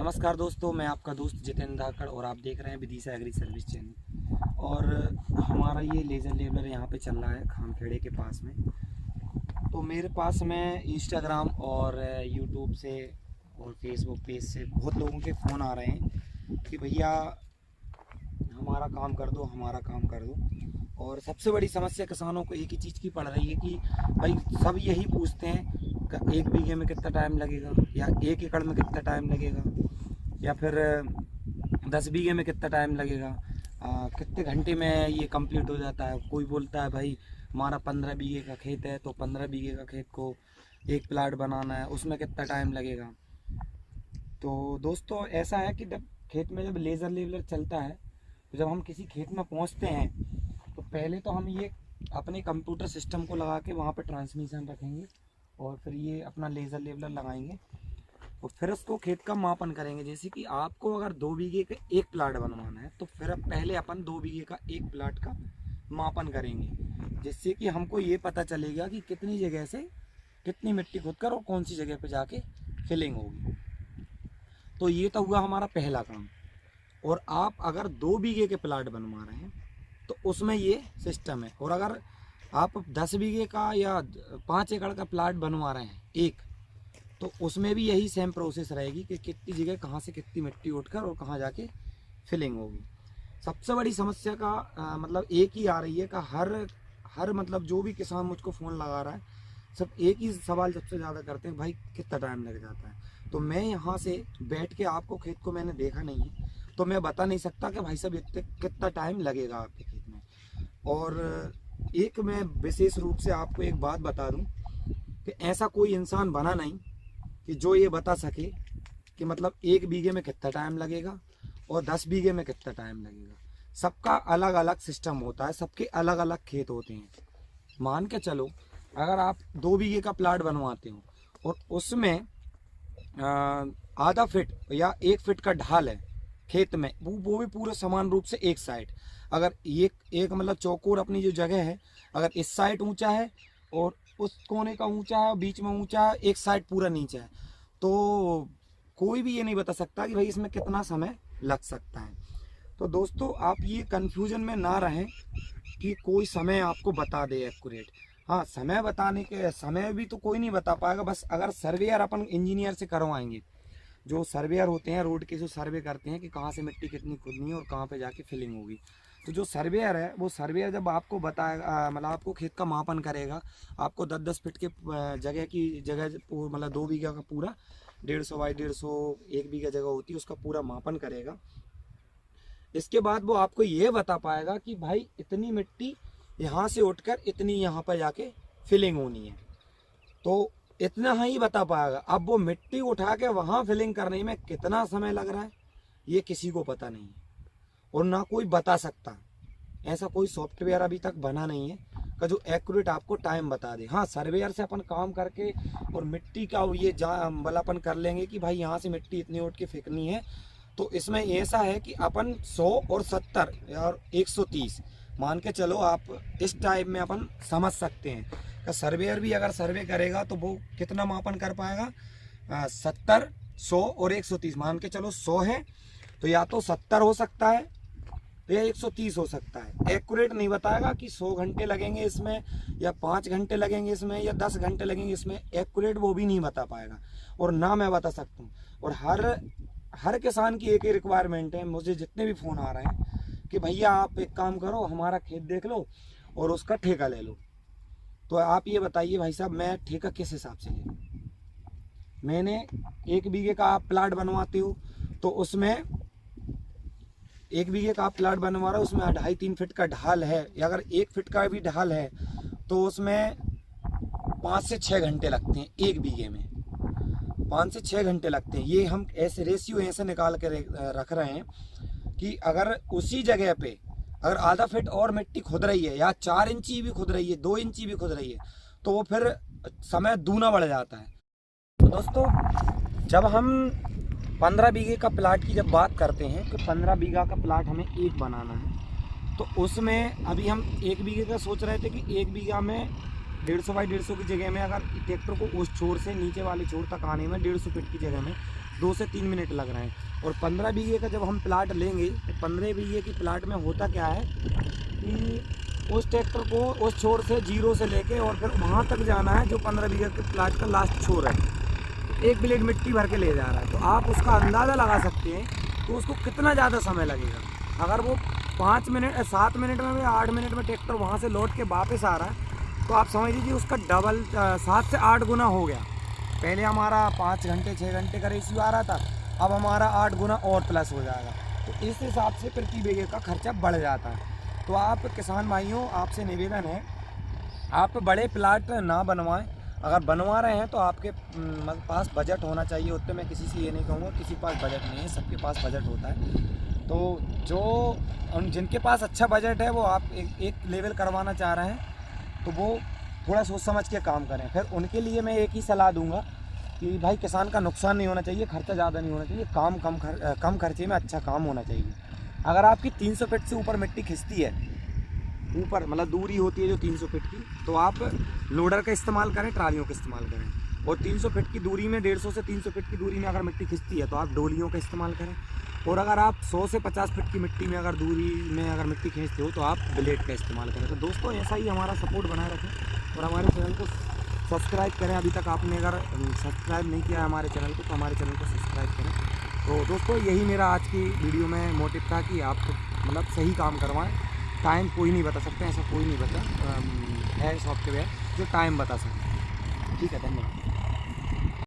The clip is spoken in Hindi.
नमस्कार दोस्तों, मैं आपका दोस्त जितेंद्र धाकड़ और आप देख रहे हैं विदिशा एग्री सर्विस चैनल। और हमारा ये लेज़र लेवलर यहाँ पे चल रहा है खामखेड़े के पास में। तो मेरे पास में इंस्टाग्राम और यूट्यूब से और फेसबुक पेज से बहुत लोगों के फ़ोन आ रहे हैं कि भैया हमारा काम कर दो, हमारा काम कर दो। और सबसे बड़ी समस्या किसानों को एक ही चीज़ की पड़ रही है कि भाई सब यही पूछते हैं कि 1 बीघे में कितना टाइम लगेगा, या 1 एकड़ में कितना टाइम लगेगा, या फिर 10 बीघे में कितना टाइम लगेगा, कितने घंटे में ये कंप्लीट हो जाता है। कोई बोलता है भाई हमारा 15 बीघे का खेत है तो 15 बीघे का खेत को एक प्लाट बनाना है, उसमें कितना टाइम लगेगा। तो दोस्तों ऐसा है कि जब खेत में जब लेज़र लेवलर चलता है तो जब हम किसी खेत में पहुंचते हैं तो पहले तो हम ये अपने कंप्यूटर सिस्टम को लगा के वहाँ पर ट्रांसमिशन रखेंगे और फिर ये अपना लेज़र लेवलर लगाएंगे और फिर उसको खेत का मापन करेंगे। जैसे कि आपको अगर 2 बीघे का एक प्लाट बनवाना है तो फिर अब पहले अपन 2 बीघे का एक प्लाट का मापन करेंगे, जिससे कि हमको ये पता चलेगा कि कितनी जगह से कितनी मिट्टी खोदकर और कौन सी जगह पे जाके फिलिंग होगी। तो ये तो हुआ हमारा पहला काम। और आप अगर 2 बीघे के प्लाट बनवा रहे हैं तो उसमें ये सिस्टम है। और अगर आप 10 बीघे का या 5 एकड़ का प्लाट बनवा रहे हैं एक, तो उसमें भी यही सेम प्रोसेस रहेगी कि कितनी जगह कहाँ से कितनी मिट्टी उठकर और कहाँ जाके फिलिंग होगी। सबसे बड़ी समस्या का मतलब एक ही आ रही है कि हर मतलब जो भी किसान मुझको फ़ोन लगा रहा है सब एक ही सवाल सबसे ज़्यादा करते हैं, भाई कितना टाइम लग जाता है। तो मैं यहाँ से बैठ के आपको खेत को मैंने देखा नहीं है तो मैं बता नहीं सकता कि भाई साहब इतने कितना टाइम लगेगा आपके खेत में। और एक मैं विशेष रूप से आपको एक बात बता दूं कि ऐसा कोई इंसान बना नहीं कि जो ये बता सके कि मतलब 1 बीघे में कितना टाइम लगेगा और 10 बीघे में कितना टाइम लगेगा। सबका अलग अलग सिस्टम होता है, सबके अलग अलग खेत होते हैं। मान के चलो अगर आप 2 बीघे का प्लाट बनवाते हो और उसमें आधा फीट या 1 फीट का ढाल है खेत में, वो भी पूरे समान रूप से एक साइड, अगर एक मतलब चौकोर अपनी जो जगह है अगर इस साइड ऊंचा है और उस कोने का ऊंचा है, बीच में ऊंचा है, एक साइड पूरा नीचा है, तो कोई भी ये नहीं बता सकता कि भाई इसमें कितना समय लग सकता है। तो दोस्तों आप ये कंफ्यूजन में ना रहें कि कोई समय आपको बता दे एक्यूरेट। हाँ, समय बताने के समय भी तो कोई नहीं बता पाएगा, बस अगर सर्वेयर अपन इंजीनियर से करवाएंगे, जो सर्वेयर होते हैं रोड के, जो सर्वे करते हैं कि कहाँ से मिट्टी कितनी खुदनी है और कहाँ पे जाके फिलिंग होगी। तो जो सर्वेयर है वो सर्वेयर जब आपको बताएगा मतलब आपको खेत का मापन करेगा, आपको 10-10 फीट के जगह की जगह मतलब 2 बीघा का पूरा 150 बाई 150 1 बीघा जगह होती है उसका पूरा मापन करेगा। इसके बाद वो आपको ये बता पाएगा कि भाई इतनी मिट्टी यहाँ से उठकर इतनी यहाँ पर जाके फिलिंग होनी है, तो इतना ही बता पाएगा। अब वो मिट्टी उठा के वहाँ फिलिंग करने में कितना समय लग रहा है ये किसी को पता नहीं है और ना कोई बता सकता। ऐसा कोई सॉफ्टवेयर अभी तक बना नहीं है का जो एक्यूरेट आपको टाइम बता दे। हाँ, सर्वेयर से अपन काम करके और मिट्टी का ये बलापन कर लेंगे कि भाई यहाँ से मिट्टी इतनी उठ के फेंकनी है। तो इसमें ऐसा है कि अपन 100 और 70 और 130 मान के चलो, आप इस टाइप में अपन समझ सकते हैं। सर्वेयर भी अगर सर्वे करेगा तो वो कितना मापन कर पाएगा, 70, 100 और 130 मान के चलो। 100 है तो या तो 70 हो सकता है तो या 130 हो सकता है। एक्यूरेट नहीं बताएगा कि 100 घंटे लगेंगे इसमें या 5 घंटे लगेंगे इसमें या 10 घंटे लगेंगे इसमें, एक्यूरेट वो भी नहीं बता पाएगा और ना मैं बता सकता हूँ। और हर किसान की एक ही रिक्वायरमेंट है, मुझे जितने भी फ़ोन आ रहे हैं कि भैया आप एक काम करो, हमारा खेत देख लो और उसका ठेका ले लो। तो आप ये बताइए भाई साहब, मैं ठेका किस हिसाब से ले लूँ? मैंने 1 बीघे का आप प्लाट बनवाते हो तो उसमें 1 बीघे का आप प्लाट बनवा रहे हो, उसमें 2.5-3 फीट का ढाल है, या अगर 1 फीट का भी ढाल है तो उसमें 5 से 6 घंटे लगते हैं। 1 बीघे में 5 से 6 घंटे लगते हैं। ये हम ऐसे रेशियो ऐसे निकाल के रख रहे हैं कि अगर उसी जगह पे अगर आधा फीट और मिट्टी खुद रही है या 4 इंची भी खुद रही है, 2 इंची भी खुद रही है, तो वो फिर समय दूना बढ़ जाता है। तो दोस्तों जब हम 15 बीघे का प्लाट की जब बात करते हैं तो 15 बीघा का प्लाट हमें एक बनाना है, तो उसमें अभी हम 1 बीघे का सोच रहे थे कि 1 बीघा में 150 बाई 150 की जगह में अगर ट्रैक्टर को उस छोर से नीचे वाले छोर तक आने में 150 फीट की जगह में 2 से 3 मिनट लग रहे हैं। और 15 बीघे का जब हम प्लाट लेंगे तो 15 बीघे की प्लाट में होता क्या है कि उस ट्रैक्टर को उस छोर से 0 से लेके और फिर वहाँ तक जाना है जो 15 बीघे के प्लाट का लास्ट छोर है, तो 1 ब्लेड मिट्टी भर के ले जा रहा है। तो आप उसका अंदाज़ा लगा सकते हैं तो उसको कितना ज़्यादा समय लगेगा। अगर वो 5 मिनट 7 मिनट में या 8 मिनट में ट्रैक्टर वहाँ से लौट के वापस आ रहा है तो आप समझ लीजिए उसका डबल 7 से 8 गुना हो गया। पहले हमारा 5 घंटे 6 घंटे का रेशियो आ रहा था, अब हमारा 8 गुना और प्लस हो जाएगा। तो इस हिसाब से प्रति बीघे का खर्चा बढ़ जाता है। तो आप किसान भाइयों, आपसे निवेदन है आप बड़े प्लाट ना बनवाएं। अगर बनवा रहे हैं तो आपके पास बजट होना चाहिए। उतने मैं किसी से ये नहीं कहूँगा किसी के पास बजट नहीं है, सबके पास बजट होता है। तो जो जिनके पास अच्छा बजट है वो आप एक लेवल करवाना चाह रहे हैं तो वो थोड़ा सोच समझ के काम करें। फिर उनके लिए मैं एक ही सलाह दूंगा कि भाई किसान का नुकसान नहीं होना चाहिए, खर्चा ज़्यादा नहीं होना चाहिए, काम कम खर्चे में अच्छा काम होना चाहिए। अगर आपकी 300 फीट से ऊपर मिट्टी खिंचती है, ऊपर मतलब दूरी होती है जो 300 फीट की, तो आप लोडर का इस्तेमाल करें, ट्रालियों का इस्तेमाल करें। और 300 फीट की दूरी में 150 से 300 फीट की दूरी में अगर मिट्टी खिंचती है तो आप डोलियों का इस्तेमाल करें। और अगर आप 100 से 50 फीट की मिट्टी में अगर दूरी में अगर मिट्टी खींचते हो तो आप ब्लेड का इस्तेमाल करें। तो दोस्तों ऐसा ही हमारा सपोर्ट बनाए रखें और हमारे चैनल को सब्सक्राइब करें। अभी तक आपने अगर सब्सक्राइब नहीं किया है हमारे चैनल को तो हमारे चैनल को सब्सक्राइब करें। तो दोस्तों यही मेरा आज की वीडियो में मोटिव था कि आप मतलब सही काम करवाएं। टाइम कोई नहीं बता सकते, ऐसा कोई नहीं बता है सॉफ्टवेयर जो टाइम बता सकते। ठीक है, धन्यवाद।